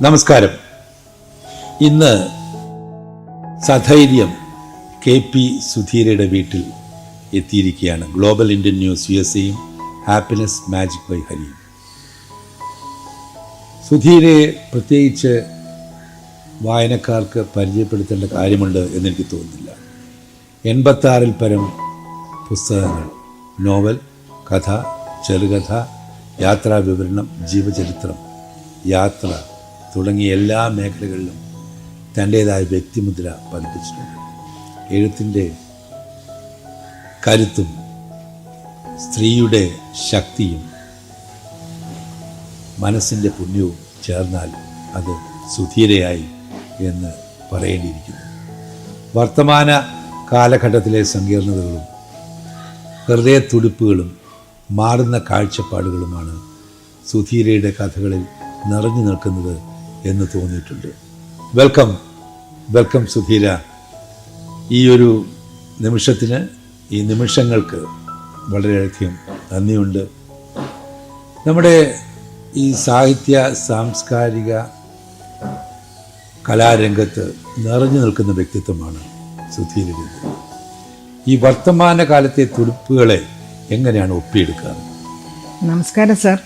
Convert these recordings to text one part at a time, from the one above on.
നമസ്കാരം. ഇന്ന് സധൈര്യം KP സുധീരയുടെ വീട്ടിൽ എത്തിയിരിക്കുകയാണ്. ഗ്ലോബൽ ഇന്ത്യൻ ന്യൂസ് USAയും ഹാപ്പിനെസ് മാജിക് ബൈ ഹരിയും. സുധീരയെ പ്രത്യേകിച്ച് വായനക്കാർക്ക് പരിചയപ്പെടുത്തേണ്ട കാര്യമുണ്ട് എന്നെനിക്ക് തോന്നുന്നില്ല. 86-ൽ പരം പുസ്തകങ്ങൾ, നോവൽ, കഥ, ചെറുകഥ, യാത്രാ വിവരണം, ജീവചരിത്രം, യാത്ര തുടങ്ങിയ എല്ലാ മേഖലകളിലും തൻ്റേതായ വ്യക്തിമുദ്ര പതിപ്പിച്ചിട്ടുണ്ട്. എഴുത്തിൻ്റെ കരുത്തും സ്ത്രീയുടെ ശക്തിയും മനസ്സിൻ്റെ പുണ്യവും ചേർന്നാൽ അത് സുധീരയായി എന്ന് പറയേണ്ടിയിരിക്കുന്നു. വർത്തമാന കാലഘട്ടത്തിലെ സങ്കീർണതകളും ഹൃദയത്തുടിപ്പുകളും മാറുന്ന കാഴ്ചപ്പാടുകളുമാണ് സുധീരയുടെ കഥകളിൽ നിറഞ്ഞു നിൽക്കുന്നത് എന്ന് തോന്നിയിട്ടുണ്ട്. വെൽക്കം സുധീര. ഈ ഒരു നിമിഷത്തിന്, ഈ നിമിഷങ്ങൾക്ക് വളരെയധികം നന്ദിയുണ്ട്. നമ്മുടെ ഈ സാഹിത്യ സാംസ്കാരിക കലാരംഗത്ത് നിറഞ്ഞു നിൽക്കുന്ന വ്യക്തിത്വമാണ് സുധീരയുടേത്. ഈ വർത്തമാന കാലത്തെ തുടിപ്പുകളെ എങ്ങനെയാണ് ഒപ്പിയെടുക്കുക? നമസ്കാരം സർ.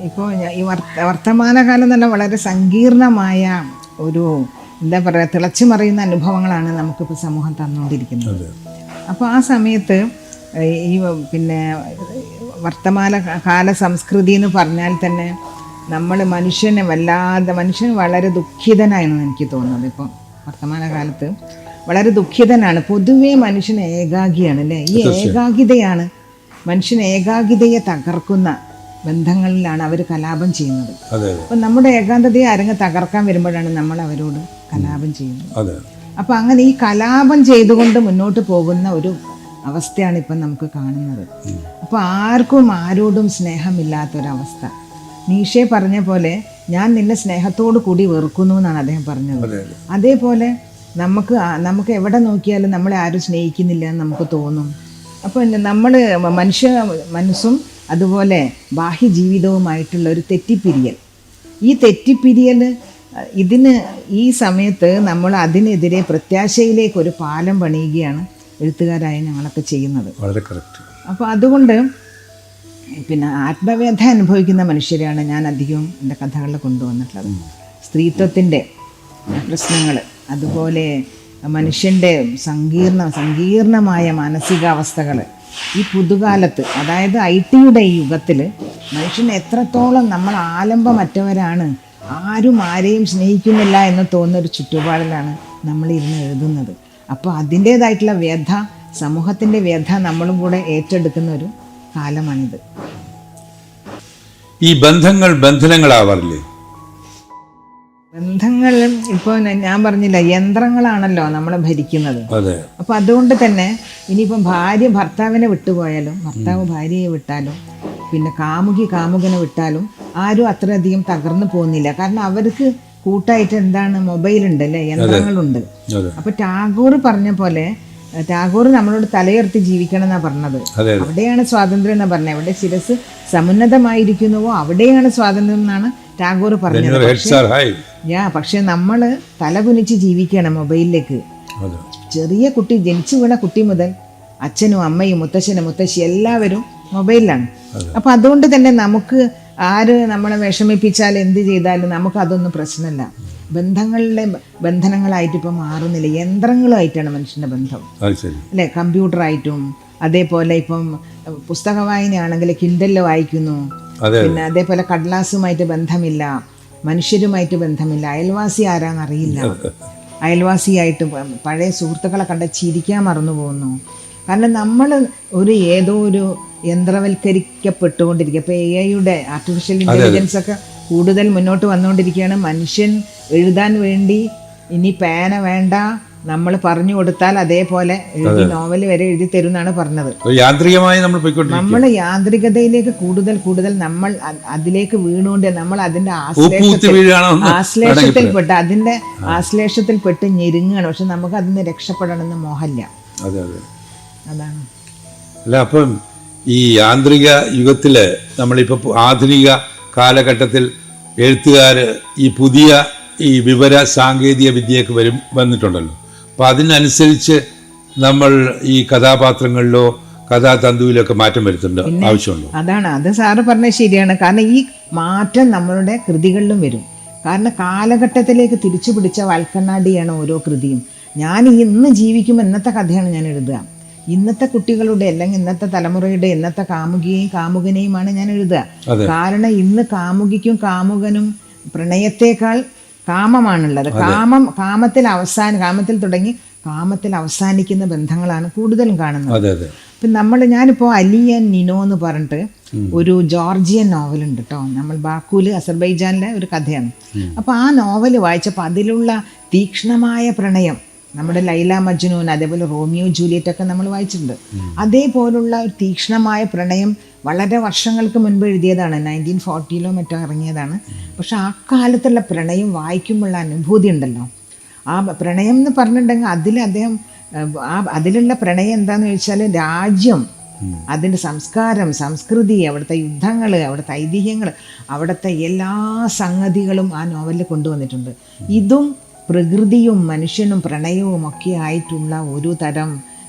ഇപ്പോൾ ഈ വർത്തമാനകാലം തന്നെ വളരെ സങ്കീർണമായ ഒരു എന്താ പറയുക, തിളച്ചു മറിയുന്ന അനുഭവങ്ങളാണ് നമുക്കിപ്പോൾ സമൂഹം തന്നുകൊണ്ടിരിക്കുന്നത്. അപ്പോൾ ആ സമയത്ത് ഈ വർത്തമാനകാല സംസ്കൃതി എന്ന് പറഞ്ഞാൽ തന്നെ മനുഷ്യൻ വളരെ ദുഃഖിതനായെന്ന് എനിക്ക് തോന്നുന്നത്. ഇപ്പം വർത്തമാനകാലത്ത് വളരെ ദുഃഖിതനാണ്. പൊതുവേ മനുഷ്യൻ ഏകാഗിയാണ് അല്ലേ? ഈ ഏകാഗിതയാണ് മനുഷ്യൻ ഏകാഗിതയെ തകർക്കുന്ന ബന്ധങ്ങളിലാണ് അവർ കലാപം ചെയ്യുന്നത്. അപ്പം നമ്മുടെ ഏകാന്തതയെ ആരെങ്കിലും തകർക്കാൻ വരുമ്പോഴാണ് നമ്മൾ അവരോട് കലാപം ചെയ്യുന്നത്. അപ്പം അങ്ങനെ ഈ കലാപം ചെയ്തുകൊണ്ട് മുന്നോട്ട് പോകുന്ന ഒരു അവസ്ഥയാണ് ഇപ്പം നമുക്ക് കാണുന്നത്. അപ്പോൾ ആർക്കും ആരോടും സ്നേഹമില്ലാത്തൊരവസ്ഥ. നീഷെ പറഞ്ഞ പോലെ ഞാൻ നിന്നെ സ്നേഹത്തോടു കൂടി വെറുക്കുന്നു എന്നാണ് അദ്ദേഹം പറഞ്ഞത്. അതേപോലെ നമുക്ക് എവിടെ നോക്കിയാലും നമ്മളെ ആരും സ്നേഹിക്കുന്നില്ല എന്ന് നമുക്ക് തോന്നും. അപ്പോൾ നമ്മൾ മനസ്സും അതുപോലെ ബാഹ്യ ജീവിതവുമായിട്ടുള്ള ഒരു തെറ്റിപ്പിരിയൽ, ഈ തെറ്റിപ്പിരിയൽ ഈ സമയത്ത് നമ്മൾ അതിനെതിരെ പ്രത്യാശയിലേക്ക് ഒരു പാലം പണിയുകയാണ് എഴുത്തുകാരായ ഞങ്ങളൊക്കെ ചെയ്യുന്നത്. വളരെ കറക്റ്റ്. അപ്പോൾ അതുകൊണ്ട് ആത്മവേദന അനുഭവിക്കുന്ന മനുഷ്യരെയാണ് ഞാൻ അധികവും എൻ്റെ കഥകളിൽ കൊണ്ടുവന്നിട്ടുള്ളത്. സ്ത്രീത്വത്തിൻ്റെ പ്രശ്നങ്ങൾ, അതുപോലെ മനുഷ്യൻ്റെ സങ്കീർണമായ മാനസികാവസ്ഥകൾ ഈ പുതുകാലത്ത്, അതായത് IT-യുടെ ഈ യുഗത്തിൽ മനുഷ്യൻ എത്രത്തോളം നമ്മൾ ആലംബമറ്റവരാണ്, ആരും ആരെയും സ്നേഹിക്കുന്നില്ല എന്ന് തോന്നുന്നൊരു ചുറ്റുപാടിലാണ് നമ്മളിരുന്ന് എഴുതുന്നത്. അപ്പോൾ അതിൻ്റേതായിട്ടുള്ള വ്യഥ, സമൂഹത്തിൻ്റെ വ്യഥ നമ്മളും കൂടെ ഏറ്റെടുക്കുന്ന ഒരു കാലമാണിത്. ഈ ബന്ധനങ്ങളാവാറില്ലേ? ബന്ധങ്ങൾ ഇപ്പോൾ ഞാൻ പറഞ്ഞില്ല, യന്ത്രങ്ങളാണല്ലോ നമ്മളെ ഭരിക്കുന്നത്. അപ്പം അതുകൊണ്ട് തന്നെ ഇനിയിപ്പം ഭാര്യ ഭർത്താവിനെ വിട്ടുപോയാലും, ഭർത്താവ് ഭാര്യയെ വിട്ടാലും, കാമുകനെ വിട്ടാലും ആരും അത്രയധികം തകർന്നു പോകുന്നില്ല. കാരണം അവർക്ക് കൂട്ടായിട്ട് എന്താണ്, മൊബൈലുണ്ട് അല്ലേ, യന്ത്രങ്ങളുണ്ട്. അപ്പോൾ ടാഗോർ പറഞ്ഞ പോലെ, ടാഗോർ നമ്മളോട് തലയുയർത്തി ജീവിക്കണം എന്നാണ് പറഞ്ഞത്. അവിടെയാണ് സ്വാതന്ത്ര്യം എന്നാണ് പറഞ്ഞത്. എവിടെ ശിരസ് സമുന്നതമായിരിക്കുന്നുവോ അവിടെയാണ് സ്വാതന്ത്ര്യം എന്നാണ് ടാഗോർ പറഞ്ഞത്. പക്ഷെ നമ്മൾ തലകുനിച്ച് ജീവിക്കണം മൊബൈലിലേക്ക്. ചെറിയ കുട്ടി, ജനിച്ചു വീണ കുട്ടി മുതൽ അച്ഛനും അമ്മയും മുത്തശ്ശി എല്ലാവരും മൊബൈലിലാണ്. അപ്പം അതുകൊണ്ട് തന്നെ നമുക്ക് ആര് നമ്മളെ വിഷമിപ്പിച്ചാൽ എന്ത് ചെയ്താലും നമുക്ക് അതൊന്നും പ്രശ്നമല്ല. ബന്ധനങ്ങളായിട്ട് ഇപ്പം മാറുന്നില്ല, യന്ത്രങ്ങളുമായിട്ടാണ് മനുഷ്യൻ്റെ ബന്ധം അല്ലേ? കമ്പ്യൂട്ടറായിട്ടും, അതേപോലെ ഇപ്പം പുസ്തക വായനയാണെങ്കിൽ കിൻഡലിൽ വായിക്കുന്നു. അതേപോലെ കടലാസുമായിട്ട് ബന്ധമില്ല, മനുഷ്യരുമായിട്ട് ബന്ധമില്ല, അയൽവാസി ആരാന്നറിയില്ല, അയൽവാസിയായിട്ട് പഴയ സുഹൃത്തുക്കളെ കണ്ട ചിരിക്കാൻ മറന്നു പോകുന്നു. കാരണം നമ്മൾ ഏതോ ഒരു യന്ത്രവൽക്കരിക്കപ്പെട്ടുകൊണ്ടിരിക്കുക. ഇപ്പോൾ AI-യുടെ ആർട്ടിഫിഷ്യൽ ഇൻ്റലിജൻസ് ഒക്കെ കൂടുതൽ മുന്നോട്ട് വന്നുകൊണ്ടിരിക്കുകയാണ്. മനുഷ്യൻ എഴുതാൻ വേണ്ടി ഇനി പേന വേണ്ട, നമ്മൾ പറഞ്ഞു കൊടുത്താൽ അതേപോലെ എഴുതി നോവൽ വരെ എഴുതി തരും എന്നാണ് പറഞ്ഞത്. യാന്ത്രികമായി നമ്മൾ യാന്ത്രികതയിലേക്ക് കൂടുതൽ നമ്മൾ അതിലേക്ക് വീണുകൊണ്ട് നമ്മൾ അതിന്റെ ആശ്ലേഷത്തിൽപ്പെട്ട് ഞെരുങ്ങുകയാണ്. പക്ഷെ നമുക്ക് അതിന് രക്ഷപ്പെടണമെന്ന് മോഹമില്ല. അതാണ്. അല്ല, അപ്പം ഈ യാന്ത്രിക യുഗത്തില് നമ്മളിപ്പോൾ ആധുനിക കാലഘട്ടത്തിൽ എഴുത്തുകാർ ഈ പുതിയ ഈ വിവര സാങ്കേതിക വിദ്യയൊക്കെ വന്നിട്ടുണ്ടല്ലോ. അപ്പോൾ അതിനനുസരിച്ച് നമ്മൾ ഈ കഥാപാത്രങ്ങളിലോ കഥാതന്തുവിലൊക്കെ മാറ്റം വരുത്തേണ്ട ആവശ്യമുണ്ടോ? അതാണ്, അത് സാറ് പറഞ്ഞത് ശരിയാണ്. കാരണം ഈ മാറ്റം നമ്മളുടെ കൃതികളിലും വരും. കാരണം കാലഘട്ടത്തിലേക്ക് തിരിച്ചു പിടിച്ച വൽക്കണ്ണാടിയാണ് ഓരോ കൃതിയും. ഞാൻ ഇന്ന് ജീവിക്കുമ്പോൾ ഇന്നത്തെ കഥയാണ് ഞാൻ എഴുതുക. ഇന്നത്തെ കുട്ടികളുടെ അല്ലെങ്കിൽ ഇന്നത്തെ തലമുറയുടെ ഇന്നത്തെ കാമുകിയെയും കാമുകനെയുമാണ് ഞാൻ എഴുതുക. കാരണം ഇന്ന് കാമുകിക്കും കാമുകനും പ്രണയത്തേക്കാൾ കാമമാണുള്ളത്. കാമത്തിൽ തുടങ്ങി കാമത്തിൽ അവസാനിക്കുന്ന ബന്ധങ്ങളാണ് കൂടുതലും കാണുന്നത്. അപ്പം ഞാനിപ്പോൾ അലി ആൻഡ് നിനോ എന്ന് പറഞ്ഞിട്ട് ഒരു ജോർജിയൻ നോവലുണ്ട് കേട്ടോ. നമ്മൾ ബാക്കൂല് അസർബൈജാനിലെ ഒരു കഥയാണ്. അപ്പോൾ ആ നോവൽ വായിച്ചപ്പോൾ അതിലുള്ള തീക്ഷ്ണമായ പ്രണയം, നമ്മുടെ ലൈല മജ്നൂൻ, അതേപോലെ റോമിയോ ജൂലിയറ്റ് ഒക്കെ നമ്മൾ വായിച്ചിട്ടുണ്ട്. അതേപോലുള്ള ഒരു തീക്ഷ്ണമായ പ്രണയം വളരെ വർഷങ്ങൾക്ക് മുൻപ് എഴുതിയതാണ്. 1940 മറ്റോ ഇറങ്ങിയതാണ്. പക്ഷെ ആ കാലത്തുള്ള പ്രണയം വായിക്കുമ്പോഴുള്ള അനുഭൂതി ഉണ്ടല്ലോ, ആ പ്രണയം എന്ന് പറഞ്ഞിട്ടുണ്ടെങ്കിൽ അതിലുള്ള പ്രണയം എന്താണെന്ന് ചോദിച്ചാൽ രാജ്യം, അതിൻ്റെ സംസ്കാരം, സംസ്കൃതി, അവിടുത്തെ യുദ്ധങ്ങൾ, അവിടുത്തെ ഐതിഹ്യങ്ങൾ, അവിടുത്തെ എല്ലാ സംഗതികളും ആ നോവലിൽ കൊണ്ടുവന്നിട്ടുണ്ട്. ഇതും പ്രകൃതിയും മനുഷ്യനും പ്രണയവും ഒക്കെ ആയിട്ടുള്ള ഒരു തരം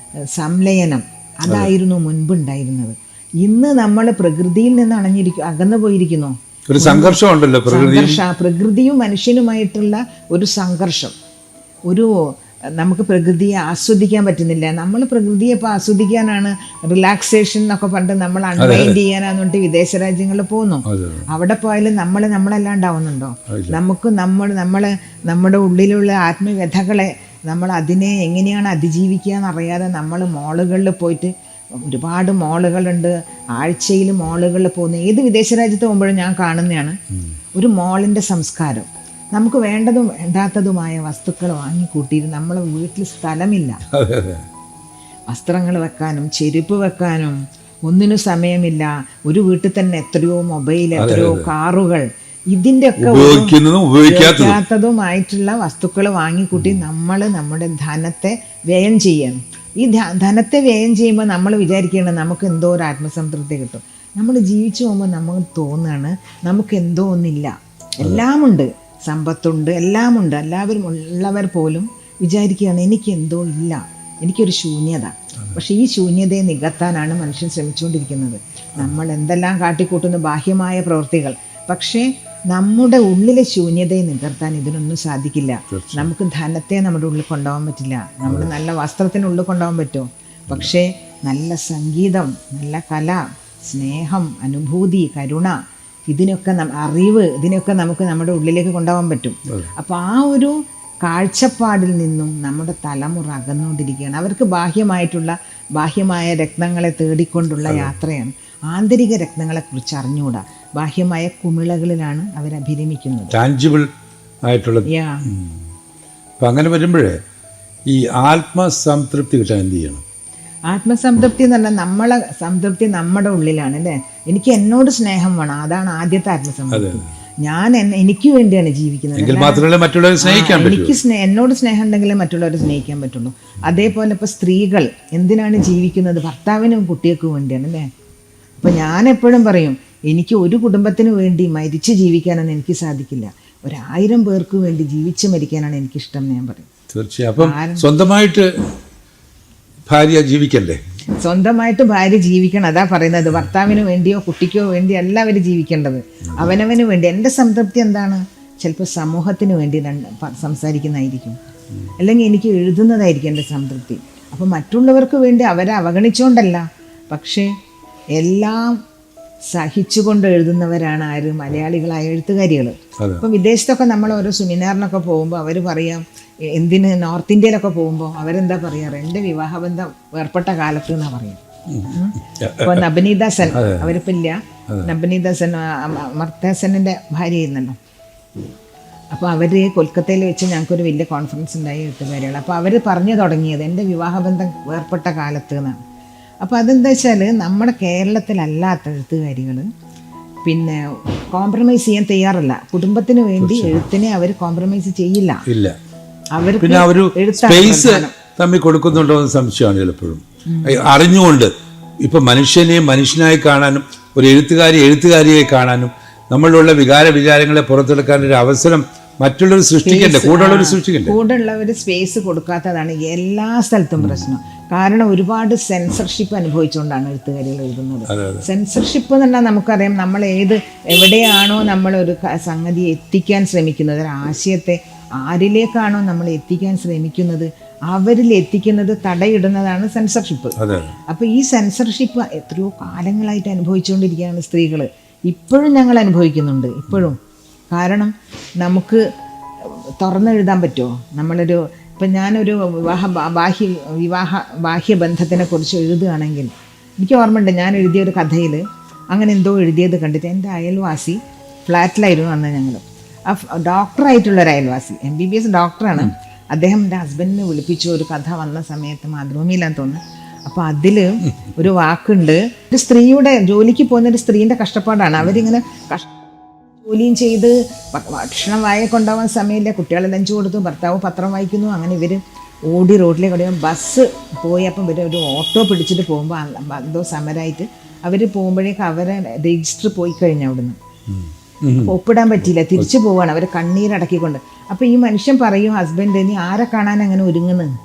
സംലയനം അതായിരുന്നു മുൻപുണ്ടായിരുന്നത്. ഇന്ന് നമ്മൾ പ്രകൃതിയിൽ നിന്ന് അകന്നു പോയിരിക്കുന്നു. ഒരു സംഘർഷമുണ്ടല്ലോ, പ്രകൃതിയും മനുഷ്യനുമായിട്ടുള്ള ഒരു സംഘർഷം. നമുക്ക് പ്രകൃതിയെ ആസ്വദിക്കാൻ പറ്റുന്നില്ല. നമ്മൾ പ്രകൃതിയെ ഇപ്പോൾ ആസ്വദിക്കാനാണ്, റിലാക്സേഷൻ എന്നൊക്കെ പറഞ്ഞിട്ട് നമ്മൾ അൺവൈൻഡ് ചെയ്യാനാന്ന് പറഞ്ഞിട്ട് വിദേശ രാജ്യങ്ങളിൽ പോകുന്നു. അവിടെ പോയാലും നമ്മളല്ലാണ്ടാവുന്നുണ്ടോ? നമുക്ക് നമ്മുടെ ഉള്ളിലുള്ള ആത്മവ്യഥകളെ നമ്മൾ അതിനെ എങ്ങനെയാണ് അതിജീവിക്കുക എന്നറിയാതെ നമ്മൾ മോളുകളിൽ പോയിട്ട്, ഒരുപാട് മോളുകളുണ്ട്, ആഴ്ചയിൽ മോളുകളിൽ പോകുന്ന ഏത് വിദേശ രാജ്യത്ത് പോകുമ്പോഴും ഞാൻ കാണുന്നതാണ് ഒരു മോളിൻ്റെ സംസ്കാരം. നമുക്ക് വേണ്ടതും വേണ്ടാത്തതുമായ വസ്തുക്കൾ വാങ്ങിക്കൂട്ടിയിട്ട് നമ്മളെ വീട്ടിൽ സ്ഥലമില്ല. വസ്ത്രങ്ങൾ വെക്കാനും ചെരുപ്പ് വെക്കാനും ഒന്നിനും സമയമില്ല. ഒരു വീട്ടിൽ തന്നെ എത്രയോ മൊബൈൽ, എത്രയോ കാറുകൾ, ഇതിൻ്റെ ഒക്കെ ഉപയോഗിക്കാത്തതുമായിട്ടുള്ള വസ്തുക്കൾ വാങ്ങിക്കൂട്ടി നമ്മൾ നമ്മുടെ ധനത്തെ വ്യയം ചെയ്യണം. ഈ ധനത്തെ വ്യയം ചെയ്യുമ്പോൾ നമ്മൾ വിചാരിക്കുകയാണ് നമുക്ക് എന്തോ ഒരു ആത്മസംതൃപ്തി കിട്ടും. നമ്മൾ ജീവിച്ചു പോകുമ്പോൾ നമുക്ക് തോന്നുകയാണ് നമുക്ക് എന്തോ ഒന്നില്ല. എല്ലാമുണ്ട്, സമ്പത്തുണ്ട്, എല്ലാമുണ്ട്. എല്ലാവരും ഉള്ളവർ പോലും വിചാരിക്കുകയാണ് എനിക്ക് എന്തോ ഇല്ല, എനിക്കൊരു ശൂന്യത. പക്ഷെ ഈ ശൂന്യതയെ നികത്താനാണ് മനുഷ്യൻ ശ്രമിച്ചുകൊണ്ടിരിക്കുന്നത്. നമ്മൾ എന്തെല്ലാം കാട്ടിക്കൂട്ടുന്ന ബാഹ്യമായ പ്രവൃത്തികൾ, പക്ഷേ നമ്മുടെ ഉള്ളിലെ ശൂന്യതയെ നികത്താൻ ഇതിനൊന്നും സാധിക്കില്ല. നമുക്ക് ധനത്തെ നമ്മുടെ ഉള്ളിൽ കൊണ്ടുപോകാൻ പറ്റില്ല. നമ്മുടെ നല്ല വസ്ത്രത്തിനുള്ളിൽ കൊണ്ടുപോകാൻ പറ്റും, പക്ഷേ നല്ല സംഗീതം, നല്ല കല, സ്നേഹം, അനുഭൂതി, കരുണ, ഇതിനൊക്കെ അറിവ്, ഇതിനൊക്കെ നമുക്ക് നമ്മുടെ ഉള്ളിലേക്ക് കൊണ്ടുപോകാൻ പറ്റും. അപ്പോൾ ആ ഒരു കാഴ്ചപ്പാടിൽ നിന്നും നമ്മുടെ തലമുറ അകന്നുകൊണ്ടിരിക്കുകയാണ്. അവർക്ക് ബാഹ്യമായ രത്നങ്ങളെ തേടിക്കൊണ്ടുള്ള യാത്രയാണ്. ആന്തരിക രത്നങ്ങളെക്കുറിച്ച് അറിഞ്ഞുകൂടാ. ബാഹ്യമായ കുമിളകളിലാണ് അവരഭിരമിക്കുന്നത്. ടാഞ്ചിബിൾ ആയിട്ടുള്ള. അപ്പം അങ്ങനെ വരുമ്പോഴേ ഈ ആത്മസംതൃപ്തി കിട്ടാൻ എന്ത് ചെയ്യണം? ആത്മസംതൃപ്തി എന്ന് പറഞ്ഞാൽ നമ്മളെ സംതൃപ്തി നമ്മുടെ ഉള്ളിലാണ് അല്ലേ. എനിക്ക് എന്നോട് സ്നേഹം വേണം, അതാണ് ആദ്യത്തെ ആത്മസംതൃപ്തി. ഞാൻ എനിക്ക് വേണ്ടിയാണ് ജീവിക്കുന്നത്. എനിക്ക് എന്നോട് സ്നേഹം ഉണ്ടെങ്കിലേ മറ്റുള്ളവരെ സ്നേഹിക്കാൻ പറ്റുള്ളൂ. അതേപോലെ ഇപ്പോൾ സ്ത്രീകൾ എന്തിനാണ് ജീവിക്കുന്നത്? ഭർത്താവിനും കുട്ടികൾക്കും വേണ്ടിയാണ് അല്ലേ. അപ്പോൾ ഞാൻ എപ്പോഴും പറയും, എനിക്ക് ഒരു കുടുംബത്തിന് വേണ്ടി മരിച്ച് ജീവിക്കാനൊന്നും എനിക്ക് സാധിക്കില്ല. 1000 പേർക്ക് വേണ്ടി ജീവിച്ച് മരിക്കാനാണ് എനിക്കിഷ്ടം എന്ന് ഞാൻ പറയും. തീർച്ചയായും. അപ്പം സ്വന്തമായിട്ട് ഭാര്യ ജീവിക്കണ്ടേ? സ്വന്തമായിട്ട് ഭാര്യ ജീവിക്കണം, അതാ പറയുന്നത്. ഭർത്താവിന് വേണ്ടിയോ കുട്ടിക്കോ വേണ്ടി അല്ല അവർ ജീവിക്കേണ്ടത്, അവനവന് വേണ്ടി. എൻ്റെ സംതൃപ്തി എന്താണ്? ചിലപ്പോൾ സമൂഹത്തിന് വേണ്ടി സംസാരിക്കുന്നതായിരിക്കും, അല്ലെങ്കിൽ എനിക്ക് എഴുതുന്നതായിരിക്കും എൻ്റെ സംതൃപ്തി. അപ്പോൾ മറ്റുള്ളവർക്ക് വേണ്ടി അവരെ അവഗണിച്ചുകൊണ്ടല്ല, പക്ഷേ എല്ലാം സഹിച്ചുകൊണ്ട് എഴുതുന്നവരാണ് ആര്? മലയാളികളായ എഴുത്തുകാരികൾ. ഇപ്പം വിദേശത്തൊക്കെ നമ്മൾ ഓരോ സെമിനാറിനൊക്കെ പോകുമ്പോൾ അവർ പറയാം, എന്തിന് നോർത്ത് ഇന്ത്യയിലൊക്കെ പോകുമ്പോൾ അവരെന്താ പറയാറ്? എൻ്റെ വിവാഹബന്ധം വേർപ്പെട്ട കാലത്ത് എന്നാ പറയാം. ഇപ്പോൾ നബനീത സെൻ, അവരിപ്പോൾ ഇല്ല, നബനീത സെൻ അമർത്യ ഭാര്യയായിരുന്നല്ലോ. അപ്പോൾ അവർ കൊൽക്കത്തയിൽ വെച്ച് ഞങ്ങൾക്കൊരു വലിയ കോൺഫറൻസ് ഉണ്ടായി എഴുത്തുകാരികൾ. അപ്പോൾ അവർ പറഞ്ഞു തുടങ്ങിയത് എൻ്റെ വിവാഹബന്ധം വേർപ്പെട്ട കാലത്ത് എന്നാണ്. അപ്പോൾ അതെന്താ വെച്ചാൽ നമ്മുടെ കേരളത്തിലല്ലാത്ത എഴുത്തുകാരികൾ പിന്നെ കോംപ്രമൈസ് ചെയ്യാൻ തയ്യാറല്ല. കുടുംബത്തിന് വേണ്ടി എഴുത്തിനെ അവർ കോംപ്രമൈസ് ചെയ്യില്ല. അവർക്ക് സ്പേസ് തമ്മിൽ കൊടുക്കുന്നുണ്ടോ എന്ന് സംശയമാണ് ചിലപ്പോഴും. അറിഞ്ഞുകൊണ്ട് ഇപ്പം മനുഷ്യനെ മനുഷ്യനായി കാണാനും ഒരു എഴുത്തുകാരിയെ കാണാനും നമ്മളിലുള്ള വികാരങ്ങളെ പുറത്തെടുക്കാൻ ഒരു അവസരം മറ്റുള്ളവർ സൃഷ്ടിക്കണ്ടേ, കൂടെയുള്ളവർ സൃഷ്ടിക്കണ്ടേ? കൂടെയുള്ളവർ സ്പേസ് കൊടുക്കാത്തതാണ് എല്ലാ സ്ഥലത്തും പ്രശ്നം. കാരണം ഒരുപാട് സെൻസർഷിപ്പ് അനുഭവിച്ചുകൊണ്ടാണ് എഴുത്തുകാരികൾ എഴുതുന്നത്. സെൻസർഷിപ്പ് എന്ന് പറഞ്ഞാൽ നമുക്കറിയാം, നമ്മൾ എവിടെയാണോ നമ്മൾ ഒരു സംഗതി എത്തിക്കാൻ ശ്രമിക്കുന്നത്, ഒരു ആശയത്തെ ആരിലേക്കാണോ നമ്മൾ എത്തിക്കാൻ ശ്രമിക്കുന്നത് അവരിൽ എത്തിക്കുന്നത് തടയിടുന്നതാണ് സെൻസർഷിപ്പ്. അപ്പോൾ ഈ സെൻസർഷിപ്പ് എത്രയോ കാലങ്ങളായിട്ട് അനുഭവിച്ചുകൊണ്ടിരിക്കുകയാണ് സ്ത്രീകൾ. ഇപ്പോഴും ഞങ്ങൾ അനുഭവിക്കുന്നുണ്ട്, ഇപ്പോഴും. കാരണം നമുക്ക് തുറന്നെഴുതാൻ പറ്റുമോ? നമ്മളൊരു ഇപ്പം ഞാനൊരു ബാഹ്യ ബന്ധത്തിനെ കുറിച്ച് എഴുതുകയാണെങ്കിൽ എനിക്ക് ഓർമ്മയുണ്ട്, ഞാൻ എഴുതിയൊരു കഥയിൽ അങ്ങനെ എന്തോ എഴുതിയത് കണ്ടിട്ട് എൻ്റെ അയൽവാസി ഫ്ലാറ്റിലായിരുന്നു അന്ന് ഞങ്ങൾ. ആ ഡോക്ടറായിട്ടുള്ളൊരു അയൽവാസി, MBBS ഡോക്ടറാണ്. അദ്ദേഹം എൻ്റെ ഹസ്ബൻഡിനെ വിളിപ്പിച്ചു ഒരു കഥ വന്ന സമയത്ത്, മാതൃഭൂമിയിലാന്ന് തോന്നുന്നു. അപ്പോൾ അതിൽ ഒരു വാക്കുണ്ട്, ഒരു സ്ത്രീയുടെ ജോലിക്ക് പോകുന്നൊരു സ്ത്രീൻ്റെ കഷ്ടപ്പാടാണ്. അവരിങ്ങനെ ജോലിയും ചെയ്ത് ഭക്ഷണം വായ കൊണ്ടുപോകാൻ സമയമില്ല, കുട്ടികളെ ലഞ്ച് കൊടുത്തു, ഭർത്താവ് പത്രം വായിക്കുന്നു. അങ്ങനെ ഇവർ ഓടി റോഡിലേക്ക് ഓടിയാൽ ബസ് പോയി. അപ്പം ഇവർ ഒരു ഓട്ടോ പിടിച്ചിട്ട് പോകുമ്പോൾ എന്തോ സമരമായിട്ട് അവർ പോകുമ്പോഴേക്ക് അവരെ രജിസ്റ്റർ പോയി കഴിഞ്ഞു അവിടുന്ന്. ഒപ്പിടാൻ പറ്റിയില്ല, തിരിച്ചു പോവാണ്. അവർ കണ്ണീരടക്കിക്കൊണ്ട്. അപ്പോൾ ഈ മനുഷ്യൻ പറയും, ഹസ്ബൻഡ്, നീ ആരെ കാണാൻ അങ്ങനെ ഒരുങ്ങുന്നത്,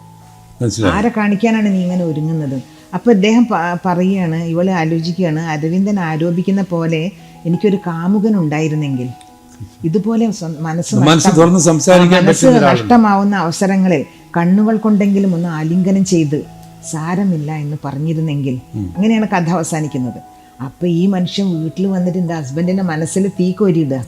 ആരെ കാണിക്കാനാണ് നീ ഇങ്ങനെ ഒരുങ്ങുന്നത്? അപ്പോൾ ഇദ്ദേഹം പറയുകയാണ്, ഇവളെ ആലോചിക്കുകയാണ്, അരവിന്ദൻ ആരോപിക്കുന്ന പോലെ എനിക്കൊരു കാമുകൻ ഉണ്ടായിരുന്നെങ്കിൽ ഇതുപോലെ മനസ്സ് നഷ്ടമാവുന്ന അവസരങ്ങളിൽ കണ്ണുകൾ കൊണ്ടെങ്കിലും ഒന്ന് ആലിംഗനം ചെയ്ത് സാരമില്ല എന്ന് പറഞ്ഞിരുന്നെങ്കിൽ. അങ്ങനെയാണ് കഥ അവസാനിക്കുന്നത്. അപ്പൊ ഈ മനുഷ്യൻ വീട്ടിൽ വന്നിട്ട് എൻ്റെ ഹസ്ബൻഡിന്റെ മനസ്സിൽ തീ കോരിയിടുക.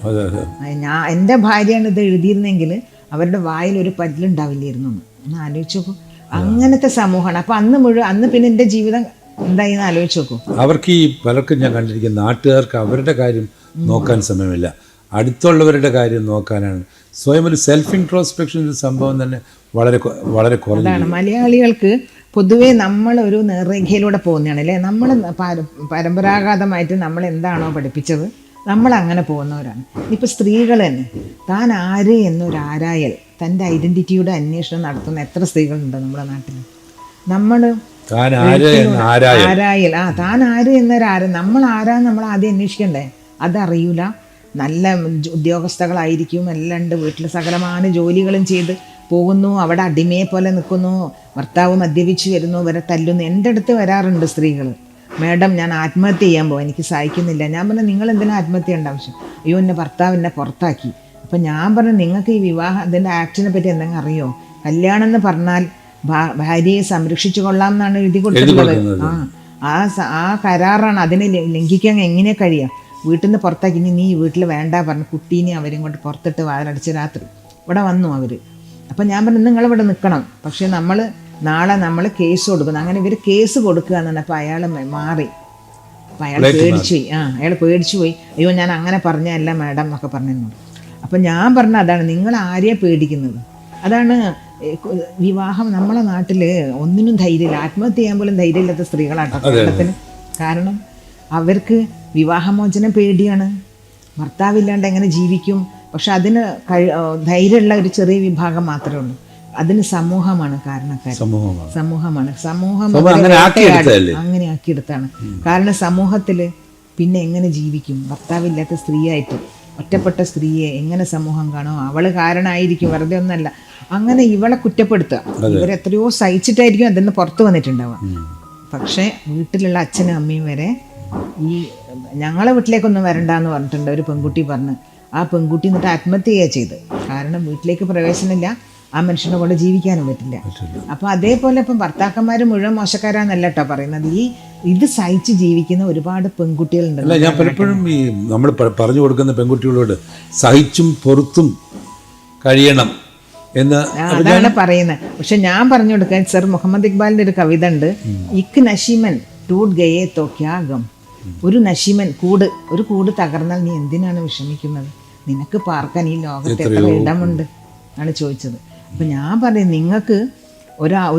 എൻ്റെ ഭാര്യയാണ് ഇത് എഴുതിയിരുന്നെങ്കിൽ അവരുടെ വായിൽ ഒരു പല്ലുണ്ടാവില്ലായിരുന്നു എന്ന് ആലോചിച്ച് നോക്കൂ. അങ്ങനത്തെ സമൂഹമാണ്. അപ്പൊ അന്ന് പിന്നെ എൻ്റെ ജീവിതം എന്തായി ആലോചിച്ച് നോക്കൂ. അവർക്ക് ഈ പലർക്കും ഞാൻ കണ്ടിരിക്കുന്ന നാട്ടുകാർക്ക് അവരുടെ കാര്യം നോക്കാൻ സമയമില്ല, അടുത്തുള്ളവരുടെ കാര്യം നോക്കാനാണ്. സ്വയം ഒരു സെൽഫ് ഇൻട്രോസ്പെക്ഷൻ സംഭവം തന്നെ വളരെ വളരെ കുറവാണ്. മലയാളികൾക്ക് പൊതുവേ നമ്മൾ ഒരു നേർരേഖയിലൂടെ പോകുന്നതാണ് അല്ലേ. നമ്മൾ പരമ്പരാഗതമായിട്ട് നമ്മൾ എന്താണോ പഠിപ്പിച്ചത് നമ്മൾ അങ്ങനെ പോകുന്നവരാണ്. ഇപ്പോൾ സ്ത്രീകൾ തന്നെ താൻ ആര് എന്നൊരാരായൽ, തൻ്റെ ഐഡൻറ്റിറ്റിയുടെ അന്വേഷണം നടത്തുന്ന എത്ര സ്ത്രീകളുണ്ട് നമ്മുടെ നാട്ടിൽ. നമ്മൾ ആരായൽ, താൻ ആര് എന്നൊരാര്, നമ്മൾ ആരാന്ന് നമ്മൾ ആദ്യം അന്വേഷിക്കണ്ടേ? അതറിയൂല. നല്ല ഉദ്യോഗസ്ഥകളായിരിക്കും, എല്ലാം ഉണ്ട്, വീട്ടിൽ സകലമായ ജോലികളും ചെയ്ത് പോകുന്നു, അവിടെ അടിമയെ പോലെ നിൽക്കുന്നു, ഭർത്താവ് മദ്യപിച്ച് വരുന്നു, ഇവരെ തല്ലുന്നു. എൻ്റെ അടുത്ത് വരാറുണ്ട് സ്ത്രീകൾ, മാഡം ഞാൻ ആത്മഹത്യ ചെയ്യാൻ പോകും, എനിക്ക് സഹിക്കുന്നില്ല. ഞാൻ പറഞ്ഞു, നിങ്ങൾ എന്തിനാ ആത്മഹത്യ ചെയ്യേണ്ട ആവശ്യം? അയ്യോ, എൻ്റെ ഭർത്താവ് എന്നെ പുറത്താക്കി. അപ്പം ഞാൻ പറഞ്ഞു, നിങ്ങൾക്ക് ഈ ഇതിൻ്റെ ആക്ടിനെ പറ്റി എന്തെങ്കിലും അറിയോ? കല്യാണം എന്ന് പറഞ്ഞാൽ ഭാര്യയെ സംരക്ഷിച്ചു കൊള്ളാം എന്നാണ് എഴുതി കൊടുത്തിട്ടുള്ളത്. ആ കരാറാണ്. അതിനെ ലംഘിക്കാൻ എങ്ങനെ കഴിയാം? വീട്ടിൽ നിന്ന് പുറത്താക്കി, ഇനി നീ വീട്ടിൽ വേണ്ട പറഞ്ഞു കുട്ടീനെ അവരും കൊണ്ട് പുറത്തിട്ട് വാതിലടിച്ച് രാത്രി ഇവിടെ വന്നു അവർ. അപ്പം ഞാൻ പറഞ്ഞു, നിങ്ങളിവിടെ നിൽക്കണം, പക്ഷേ നാളെ നമ്മൾ കേസ് കൊടുക്കണം. അങ്ങനെ ഇവർ കേസ് കൊടുക്കുക എന്നാണ്. അപ്പോൾ അയാൾ മാറി. അപ്പം അയാൾ പേടിച്ചു പോയി. അയാൾ പേടിച്ചു പോയി. അയ്യോ, ഞാൻ അങ്ങനെ പറഞ്ഞല്ല മാഡം എന്നൊക്കെ പറഞ്ഞു. അപ്പം ഞാൻ പറഞ്ഞ അതാണ്, നിങ്ങൾ ആരെയാണ് പേടിക്കുന്നത്? അതാണ് വിവാഹം. നമ്മളെ നാട്ടിൽ ഒന്നിനും ധൈര്യമില്ല, ആത്മഹത്യ ചെയ്യാൻ പോലും ധൈര്യമില്ലാത്ത സ്ത്രീകളാട്ടോ കേരളത്തിന്. കാരണം അവർക്ക് വിവാഹമോചനം പേടിയാണ്, ഭർത്താവില്ലാണ്ട് എങ്ങനെ ജീവിക്കും. പക്ഷെ അതിന് ധൈര്യമുള്ള ഒരു ചെറിയ വിഭാഗം മാത്രമേ ഉള്ളൂ. അതിന് സമൂഹമാണ് കാരണക്കാരൻ. സമൂഹം അങ്ങനെ ആക്കിയെടുത്താണ്. കാരണം സമൂഹത്തിൽ പിന്നെ എങ്ങനെ ജീവിക്കും? ഭർത്താവില്ലാത്ത സ്ത്രീയായിട്ട് ഒറ്റപ്പെട്ട സ്ത്രീയെ എങ്ങനെ സമൂഹം കാണും? അവള് കാരണമായിരിക്കും, വെറുതെ ഒന്നല്ല. അങ്ങനെ ഇവളെ കുറ്റപ്പെടുത്തുക. ഇവരെത്രയോ സഹിച്ചിട്ടായിരിക്കും അതിൽ നിന്ന് പുറത്തു വന്നിട്ടുണ്ടാവുക. പക്ഷേ വീട്ടിലുള്ള അച്ഛനും അമ്മയും വരെ ഈ ഞങ്ങളെ വീട്ടിലേക്കൊന്നും വരണ്ടെന്ന് പറഞ്ഞിട്ടുണ്ട് ഒരു പെൺകുട്ടി പറഞ്ഞ്. ആ പെൺകുട്ടി എന്നിട്ട് ആത്മഹത്യ ചെയ്യുക ചെയ്ത്. കാരണം വീട്ടിലേക്ക് പ്രവേശനമില്ല, ആ മനുഷ്യനെ കൊണ്ട് ജീവിക്കാനും പറ്റില്ല. അപ്പോൾ അതേപോലെ ഇപ്പം ഭർത്താക്കന്മാർ മുഴുവൻ മോശക്കാരാന്നല്ല കേട്ടോ പറയുന്നത്. ഇത് സഹിച്ച് ജീവിക്കുന്ന ഒരുപാട് പെൺകുട്ടികളുണ്ട്. ഞാൻ പലപ്പോഴും ഈ നമ്മൾ പറഞ്ഞു കൊടുക്കുന്ന പെൺകുട്ടികളോട് സഹിച്ചും പൊറുത്തും കഴിയണം എന്ന് അതാണ് പറയുന്നത്. പക്ഷെ ഞാൻ പറഞ്ഞു കൊടുക്കാൻ സർ മുഹമ്മദ് ഇക്ബാലിൻ്റെ ഒരു കവിത ഉണ്ട്, ഇക്ക് നശീമൻ ടൂട്ട് ഗയേ തോ ക്യാ ഗം. ഒരു നശീമൻ ഒരു കൂട് തകർന്നാൽ നീ എന്തിനാണ് വിഷമിക്കുന്നത്? നിനക്ക് പാർക്കാൻ ഈ ലോകത്ത് എത്ര ഇടമുണ്ട് ആണ് ചോദിച്ചത്. അപ്പം ഞാൻ പറയും, നിങ്ങൾക്ക്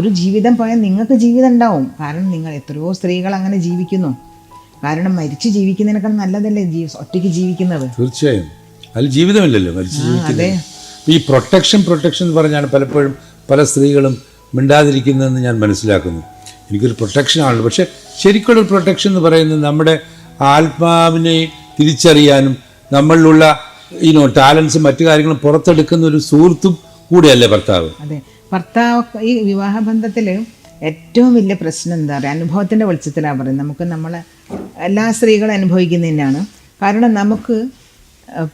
ഒരു ജീവിതം പോയാൽ നിങ്ങൾക്ക് ജീവിതം ഉണ്ടാവും. കാരണം നിങ്ങൾ എത്രയോ സ്ത്രീകൾ അങ്ങനെ ജീവിക്കുന്നു. കാരണം മരിച്ച് ജീവിക്കുന്നതിനേക്കാൾ നല്ലതല്ലേ ഒറ്റയ്ക്ക് ജീവിക്കുന്നത്? തീർച്ചയായും. അതിൽ ജീവിതമില്ലല്ലോ മരിച്ച് ജീവിക്കുന്നത്. ഈ പ്രൊട്ടക്ഷൻ എന്ന് പറഞ്ഞാണ് പലപ്പോഴും പല സ്ത്രീകളും മിണ്ടാതിരിക്കുന്നതെന്ന് ഞാൻ മനസ്സിലാക്കുന്നു. എനിക്കൊരു പ്രൊട്ടക്ഷനാണല്ലോ, പക്ഷേ ശരിക്കുള്ളൊരു പ്രൊട്ടക്ഷൻ എന്ന് പറയുന്നത് നമ്മുടെ ആത്മാവിനെ തിരിച്ചറിയാനും നമ്മളിലുള്ള ടാലൻസും മറ്റു കാര്യങ്ങളും പുറത്തെടുക്കുന്ന ഒരു സുഹൃത്തും കൂടെയല്ലേ ഭർത്താവ്? അതെ, ഭർത്താവ് ഈ വിവാഹബന്ധത്തിൽ ഏറ്റവും വലിയ പ്രശ്നം എന്താ പറയുക, അനുഭവത്തിൻ്റെ വെളിച്ചത്തിലാണ് പറയുന്നത്. നമുക്ക് നമ്മളെ എല്ലാ സ്ത്രീകളും അനുഭവിക്കുന്നത് തന്നെയാണ്. കാരണം നമുക്ക്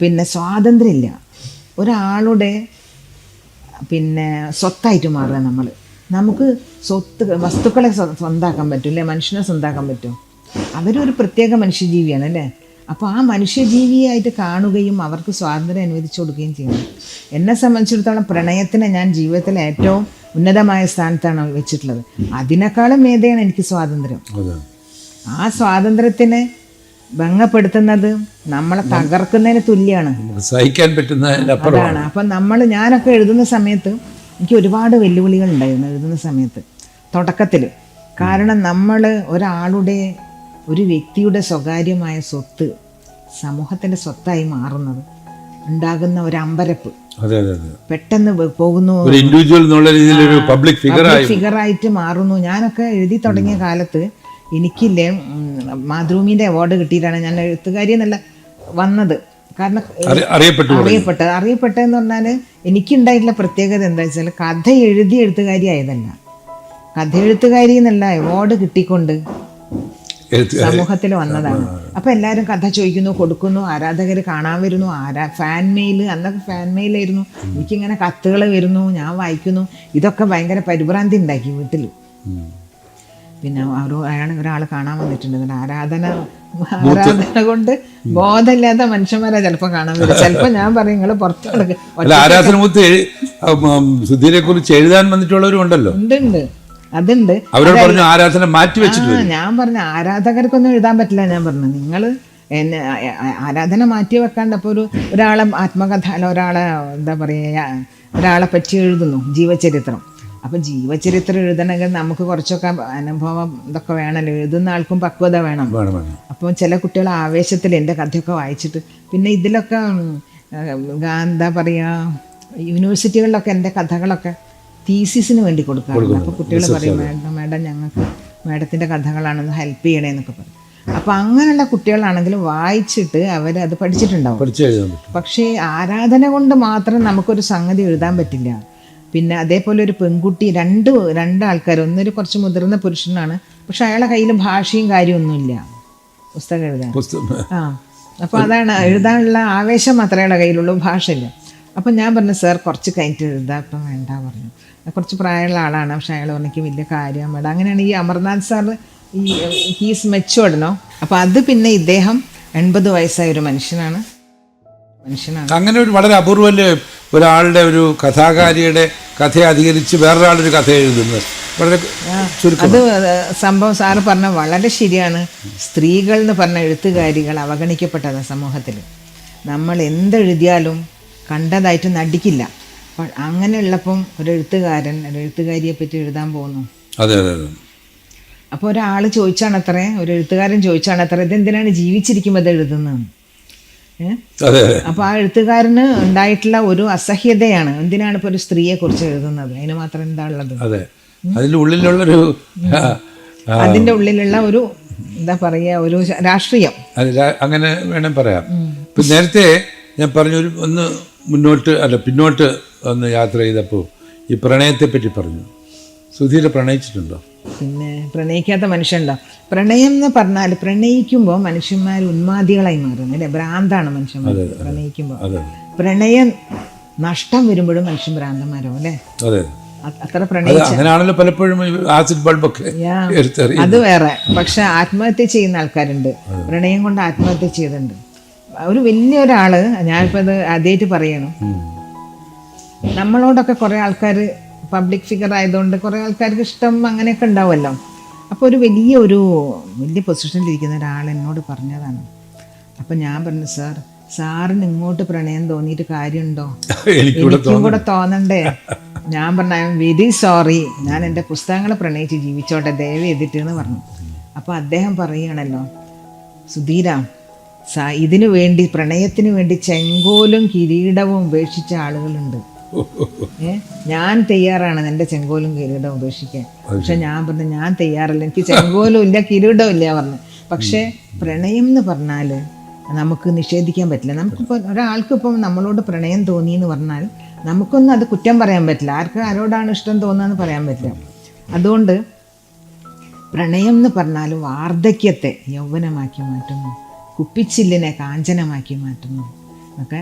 പിന്നെ സ്വാതന്ത്ര്യമില്ല. ഒരാളുടെ പിന്നെ സ്വത്തായിട്ട് മാറുക നമുക്ക് വസ്തുക്കളെ സ്വന്താക്കാൻ പറ്റും അല്ലേ, മനുഷ്യനെ സ്വന്താക്കാൻ പറ്റും. അവരൊരു പ്രത്യേക മനുഷ്യജീവിയാണ് അല്ലേ. അപ്പോൾ ആ മനുഷ്യജീവിയായിട്ട് കാണുകയും അവർക്ക് സ്വാതന്ത്ര്യം അനുവദിച്ചു കൊടുക്കുകയും ചെയ്യണം. എന്നെ സംബന്ധിച്ചിടത്തോളം പ്രണയത്തിനെ ഞാൻ ജീവിതത്തിലെ ഏറ്റവും ഉന്നതമായ സ്ഥാനത്താണ് വെച്ചിട്ടുള്ളത്. അതിനേക്കാളും മേതെയാണ് എനിക്ക് സ്വാതന്ത്ര്യം. ആ സ്വാതന്ത്ര്യത്തിനെ ഭംഗപ്പെടുത്തുന്നത് നമ്മളെ തകർക്കുന്നതിന് തുല്യമാണ്, സഹിക്കാൻ പറ്റുന്നതാണ്. അപ്പം ഞാനൊക്കെ എഴുതുന്ന സമയത്ത് എനിക്ക് ഒരുപാട് വെല്ലുവിളികൾ ഉണ്ടായിരുന്നു എഴുതുന്ന സമയത്ത് തുടക്കത്തിൽ. കാരണം നമ്മൾ ഒരു വ്യക്തിയുടെ സ്വകാര്യമായ സ്വത്ത് സമൂഹത്തിൻ്റെ സ്വത്തായി മാറുന്നത് ഉണ്ടാകുന്ന ഒരു അമ്പരപ്പ്, പെട്ടെന്ന് പോകുന്നു, പബ്ലിക് ഫിഗറായിട്ട് മാറുന്നു. ഞാനൊക്കെ എഴുതി തുടങ്ങിയ കാലത്ത് എനിക്കില്ലേ മാതൃഭൂമിൻ്റെ അവാർഡ് കിട്ടിയിട്ടാണ് ഞാൻ എഴുത്തുകാരി എന്നല്ല വന്നത്. കാരണം അറിയപ്പെട്ടതെന്ന് പറഞ്ഞാൽ എനിക്കുണ്ടായിട്ടുള്ള പ്രത്യേകത എന്താ വെച്ചാൽ കഥ എഴുതി എഴുത്തുകാരി ആയതല്ല, കഥ എഴുത്തുകാരി എന്നുള്ള അവാർഡ് കിട്ടിക്കൊണ്ട് സമൂഹത്തിൽ വന്നതാണ്. അപ്പം എല്ലാവരും കഥ ചോദിക്കുന്നു, കൊടുക്കുന്നു, ആരാധകർ കാണാൻ വരുന്നു, ഫാൻ മെയിൽ, അന്നൊക്കെ ഫാൻ മെയിലായിരുന്നു. എനിക്കിങ്ങനെ കത്തുകൾ വരുന്നു, ഞാൻ വായിക്കുന്നു. ഇതൊക്കെ ഭയങ്കര പരിഭ്രാന്തി ഉണ്ടാക്കി വീട്ടിൽ. പിന്നെ ഒരാൾ കാണാൻ വന്നിട്ടുണ്ട്. ആരാധന കൊണ്ട് ബോധമില്ലാത്ത മനുഷ്യന്മാരെ ചിലപ്പോൾ കാണാൻ വരും. ചിലപ്പോൾ ഞാൻ പറയും നിങ്ങൾ പുറത്ത് സുധീരെ കുറിച്ച് എഴുതാൻ വന്നിട്ടുള്ളവരും ഉണ്ടല്ലോ. ഉണ്ട്, അതുണ്ട്. ഞാൻ പറഞ്ഞ ആരാധകർക്കൊന്നും എഴുതാൻ പറ്റില്ല. ഞാൻ പറഞ്ഞു നിങ്ങൾ ആരാധന മാറ്റി വെക്കാണ്ട്. അപ്പോൾ ഒരാളെ ആത്മകഥ അല്ല, എന്താ പറയുക, ഒരാളെ പറ്റി എഴുതുന്നു ജീവചരിത്രം. അപ്പം ജീവചരിത്രം എഴുതണമെങ്കിൽ നമുക്ക് കുറച്ചൊക്കെ അനുഭവം ഇതൊക്കെ വേണമല്ലോ, എഴുതുന്ന ആൾക്കും പക്വത വേണം. അപ്പോൾ ചില കുട്ടികൾ ആവേശത്തിൽ എൻ്റെ കഥയൊക്കെ വായിച്ചിട്ട് പിന്നെ ഇതിലൊക്കെ എന്താ പറയുക, യൂണിവേഴ്സിറ്റികളിലൊക്കെ എൻ്റെ കഥകളൊക്കെ തീസിസിന് വേണ്ടി കൊടുക്കാറുണ്ട്. അപ്പോൾ കുട്ടികൾ പറയും മാഡം ഞങ്ങൾക്ക് മാഡത്തിൻ്റെ കഥകളാണെന്ന് ഹെൽപ്പ് ചെയ്യണേ എന്നൊക്കെ പറയും. അപ്പോൾ അങ്ങനെയുള്ള കുട്ടികളാണെങ്കിലും വായിച്ചിട്ട് അവരത് പഠിച്ചിട്ടുണ്ടാവും. പക്ഷേ ആരാധന കൊണ്ട് മാത്രം നമുക്കൊരു സംഗതി എഴുതാൻ പറ്റില്ല. പിന്നെ അതേപോലെ ഒരു പെൺകുട്ടി, രണ്ടാൾക്കാർ, ഒന്നൊരു കുറച്ച് മുതിർന്ന പുരുഷനാണ്, പക്ഷെ അയാളെ കയ്യിൽ ഭാഷയും കാര്യമൊന്നുമില്ല പുസ്തകം എഴുതാൻ. അപ്പോൾ അതാണ് എഴുതാനുള്ള ആവേശം മാത്രമേ അയാളെ കയ്യിലുള്ളൂ, ഭാഷയില്ല. അപ്പം ഞാൻ പറഞ്ഞു സാർ കുറച്ച് കഴിഞ്ഞിട്ട് എഴുതാം, ഇപ്പം വേണ്ട പറഞ്ഞു. കുറച്ച് പ്രായമുള്ള ആളാണ്, പക്ഷെ അയാൾ എനിക്ക് വലിയ കാര്യം വേണ്ട. അങ്ങനെയാണ് ഈ അമർനാഥ് സാർ, ഹീസ് മെച്ചുവേർഡ്നോ. അപ്പോൾ അത് പിന്നെ ഇദ്ദേഹം 80 വയസ്സായ ഒരു മനുഷ്യനാണ്. അങ്ങനെ ഒരു വളരെ അപൂർവല്ലേ ഒരാളുടെ, ഒരു കഥാകാരിയുടെ കഥയെ അധികരിച്ച് വേറൊരാളൊരു കഥ എഴുതുന്നത്. വളരെ അത് സംഭവം സാറ് പറഞ്ഞ വളരെ ശരിയാണ്. സ്ത്രീകൾ എന്ന് പറഞ്ഞ എഴുത്തുകാരികൾ അവഗണിക്കപ്പെട്ടതാണ് സമൂഹത്തിൽ. നമ്മൾ എന്തെഴുതിയാലും കണ്ടതായിട്ട് നടിക്കില്ല. അങ്ങനെയുള്ളപ്പം ഒരു എഴുത്തുകാരിയെ പറ്റി എഴുതാൻ പോകുന്നു. അപ്പോൾ ഒരാൾ ചോദിച്ചാണത്രേ, ഒരു എഴുത്തുകാരൻ ചോദിച്ചാണത്രേ, ഇതെന്തിനാണ് ജീവിച്ചിരിക്കുമ്പോൾ ഇത് എഴുതുന്നത്? അപ്പോൾ ആ എഴുത്തുകാരന് ഉണ്ടായിട്ടുള്ള ഒരു അസഹ്യതയാണ്, എന്തിനാണ് ഇപ്പോൾ ഒരു സ്ത്രീയെ കുറിച്ച് എഴുതുന്നത്, അതിന് മാത്രം എന്താ ഉള്ളത്? അതിൻ്റെ ഉള്ളിലുള്ള ഒരു എന്താ പറയുക, ഒരു രാഷ്ട്രീയം, അങ്ങനെ വേണം പറയാം. ഇപ്പം നേരത്തെ ഞാൻ പറഞ്ഞു പിന്നോട്ട് ഒന്ന് യാത്ര ചെയ്തപ്പോൾ ഈ പ്രണയത്തെ പറ്റി പറഞ്ഞു. സുധീര പ്രണയിച്ചിട്ടുണ്ടോ? പിന്നെ പ്രണയിക്കാത്ത മനുഷ്യനുണ്ടോ? പ്രണയം എന്ന് പറഞ്ഞാൽ പ്രണയിക്കുമ്പോൾ മനുഷ്യന്മാർ ഉന്മാദികളായി മാറുന്നു അല്ലേ, ഭ്രാന്താണ് മനുഷ്യന്മാർ പ്രണയിക്കുമ്പോൾ. പ്രണയം നഷ്ടം വരുമ്പോഴും മനുഷ്യൻ ഭ്രാന്തന്മാരോ അല്ലേ, അത്ര പ്രണയിച്ചാണല്ലോ പലപ്പോഴും ആസിഡ് ബൾബൊക്കെ. അത് വേറെ. പക്ഷെ ആത്മഹത്യ ചെയ്യുന്ന ആൾക്കാരുണ്ട്, പ്രണയം കൊണ്ട് ആത്മഹത്യ ചെയ്തിട്ടുണ്ട്. ഒരു വലിയൊരാള്, ഞാനിപ്പോൾ ഇത് ആദ്യമായിട്ട് പറയണം, നമ്മളോടൊക്കെ കുറേ ആൾക്കാർ പബ്ലിക് ഫിഗർ ആയതുകൊണ്ട് കുറേ ആൾക്കാർക്ക് ഇഷ്ടം അങ്ങനെയൊക്കെ ഉണ്ടാവുമല്ലോ. അപ്പോൾ ഒരു വലിയ പൊസിഷനിലിരിക്കുന്ന ഒരാൾ എന്നോട് പറഞ്ഞതാണ്. അപ്പം ഞാൻ പറഞ്ഞു, സാറിന് ഇങ്ങോട്ട് പ്രണയം തോന്നിയിട്ട് കാര്യമുണ്ടോ? എനിക്കും കൂടെ തോന്നണ്ടേ? ഞാൻ പറഞ്ഞു, ഐ എം വെരി സോറി, ഞാൻ എൻ്റെ പുസ്തകങ്ങളെ പ്രണയിച്ച് ജീവിച്ചോട്ടെ, ദയവ് ചെയ്തിട്ട് എന്ന് പറഞ്ഞു. അപ്പോൾ അദ്ദേഹം പറയുകയാണല്ലോ, സുധീര, ഇതിനു വേണ്ടി, പ്രണയത്തിന് വേണ്ടി ചെങ്കോലും കിരീടവും ഉപേക്ഷിച്ച ആളുകളുണ്ട്. ഞാൻ തയ്യാറാണ് എൻ്റെ ചെങ്കോലും കിരീടവും ഉപേക്ഷിക്കാൻ. പക്ഷെ ഞാൻ പറഞ്ഞു, ഞാൻ തയ്യാറല്ല, എനിക്ക് ചെങ്കോലും ഇല്ല കിരീടവും ഇല്ല പറഞ്ഞു. പക്ഷേ പ്രണയം എന്ന് പറഞ്ഞാൽ നമുക്ക് നിഷേധിക്കാൻ പറ്റില്ല. നമുക്കിപ്പോൾ ഒരാൾക്കിപ്പം നമ്മളോട് പ്രണയം തോന്നി എന്ന് പറഞ്ഞാൽ നമുക്കൊന്നും അത് കുറ്റം പറയാൻ പറ്റില്ല. ആരോടാണ് ഇഷ്ടം തോന്നുന്നതെന്ന് പറയാൻ പറ്റില്ല. അതുകൊണ്ട് പ്രണയം എന്ന് പറഞ്ഞാൽ വാർദ്ധക്യത്തെ യൗവനമാക്കി മാറ്റുന്നു, കുപ്പിച്ചില്ലിനെ കാഞ്ചനമാക്കി മാറ്റുന്നു ഒക്കെ.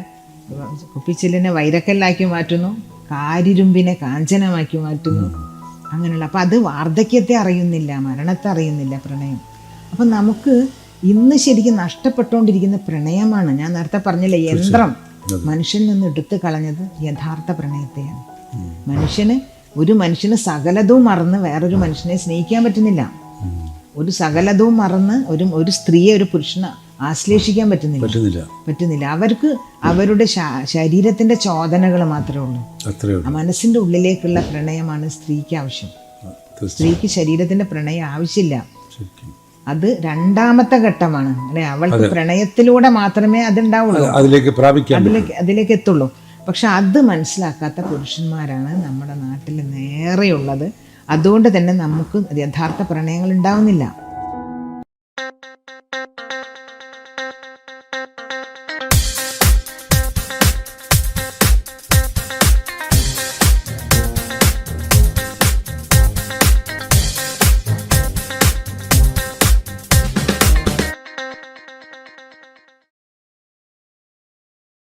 കുപ്പിച്ചില്ലിനെ വൈരക്കല്ലാക്കി മാറ്റുന്നു, കാരിരുമ്പിനെ കാഞ്ചനമാക്കി മാറ്റുന്നു, അങ്ങനെയുള്ള. അപ്പം അത് വാർദ്ധക്യത്തെ അറിയുന്നില്ല, മരണത്തെ അറിയുന്നില്ല പ്രണയം. അപ്പം നമുക്ക് ഇന്ന് ശരിക്കും നഷ്ടപ്പെട്ടുകൊണ്ടിരിക്കുന്ന പ്രണയമാണ്. ഞാൻ നേരത്തെ പറഞ്ഞില്ലേ, യന്ത്രം മനുഷ്യനിൽ നിന്ന് എടുത്തു കളഞ്ഞത് യഥാർത്ഥ പ്രണയത്തെയാണ്. ഒരു മനുഷ്യന് സകലതും മറന്ന് വേറൊരു മനുഷ്യനെ സ്നേഹിക്കാൻ പറ്റുന്നില്ല. ഒരു സകലതും മറന്ന് ഒരു സ്ത്രീയെ ഒരു പുരുഷനെ ആശ്ലേഷിക്കാൻ പറ്റുന്നില്ല. അവർക്ക് അവരുടെ ശരീരത്തിന്റെ ചോദനകൾ മാത്രമേ ഉള്ളൂ. മനസ്സിന്റെ ഉള്ളിലേക്കുള്ള പ്രണയമാണ് സ്ത്രീക്ക് ആവശ്യം. സ്ത്രീക്ക് ശരീരത്തിന്റെ പ്രണയം ആവശ്യമില്ല. അത് രണ്ടാമത്തെ ഘട്ടമാണ് അല്ലെ. അവൾക്ക് പ്രണയത്തിലൂടെ മാത്രമേ അതുണ്ടാവുള്ളൂ, അതിലേക്ക് എത്തുള്ളൂ. പക്ഷെ അത് മനസ്സിലാക്കാത്ത പുരുഷന്മാരാണ് നമ്മുടെ നാട്ടിൽ നേരെയുള്ളത്. അതുകൊണ്ട് തന്നെ നമുക്ക് യഥാർത്ഥ പ്രണയങ്ങൾ ഉണ്ടാവുന്നില്ല.